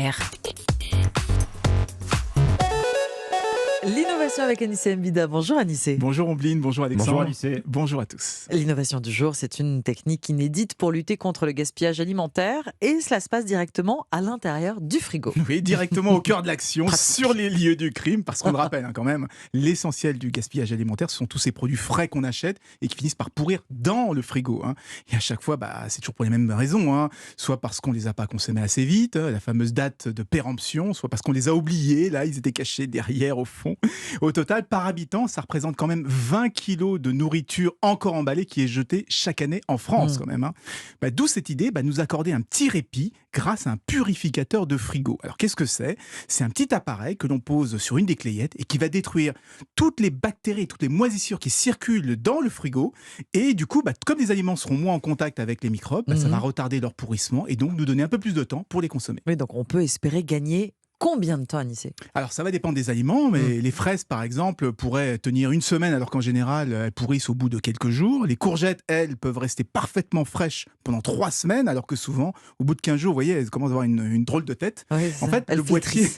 Air. L'innovation avec Anissé Mbida. Bonjour Anissé. Bonjour Ombline, bonjour Alexandre. Bonjour Anissé. Bonjour à tous. L'innovation du jour, c'est une technique inédite pour lutter contre le gaspillage alimentaire et cela se passe directement à l'intérieur du frigo. Oui, directement au cœur de l'action, sur les lieux du crime, parce qu'on le rappelle quand même, l'essentiel du gaspillage alimentaire, ce sont tous ces produits frais qu'on achète et qui finissent par pourrir dans le frigo. Et à chaque fois, c'est toujours pour les mêmes raisons. Soit parce qu'on les a pas consommés assez vite, la fameuse date de péremption, soit parce qu'on les a oubliés, là, ils étaient cachés derrière au fond. Au total, par habitant, ça représente quand même 20 kilos de nourriture encore emballée qui est jetée chaque année en France quand même. D'où cette idée, nous accorder un petit répit grâce à un purificateur de frigo. Alors qu'est-ce que c'est ? C'est un petit appareil que l'on pose sur une des clayettes et qui va détruire toutes les bactéries, toutes les moisissures qui circulent dans le frigo. Et du coup, comme les aliments seront moins en contact avec les microbes, ça va retarder leur pourrissement et donc nous donner un peu plus de temps pour les consommer. Oui, donc on peut espérer gagner combien de temps, Anissé ? Alors ça va dépendre des aliments, mais les fraises par exemple pourraient tenir une semaine alors qu'en général elles pourrissent au bout de quelques jours. Les courgettes, elles, peuvent rester parfaitement fraîches pendant 3 semaines alors que souvent au bout de 15 jours, vous voyez, elles commencent à avoir une drôle de tête. Oui, en fait, le boîtier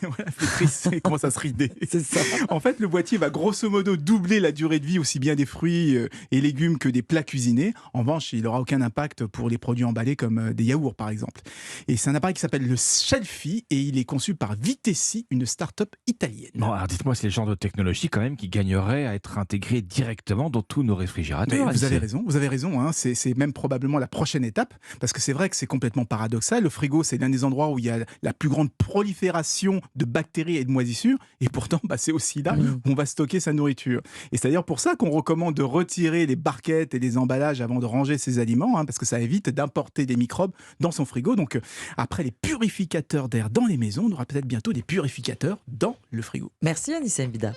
elle commence à se rider. C'est ça. En fait, le boîtier va grosso modo doubler la durée de vie aussi bien des fruits et légumes que des plats cuisinés. En revanche, il n'aura aucun impact pour les produits emballés comme des yaourts par exemple. Et c'est un appareil qui s'appelle le Shelfie et il est conçu par Vitessi, une start-up italienne. Bon, alors dites-moi, c'est le genre de technologie quand même qui gagnerait à être intégrée directement dans tous nos réfrigérateurs. Mais vous avez raison. C'est même probablement la prochaine étape, parce que c'est vrai que c'est complètement paradoxal. Le frigo, c'est l'un des endroits où il y a la plus grande prolifération de bactéries et de moisissures, et pourtant, c'est aussi là où on va stocker sa nourriture. Et c'est d'ailleurs pour ça qu'on recommande de retirer les barquettes et les emballages avant de ranger ses aliments, parce que ça évite d'importer des microbes dans son frigo. Donc, après les purificateurs d'air dans les maisons, on aura peut-être bientôt des purificateurs dans le frigo. Merci Anissé Mbida.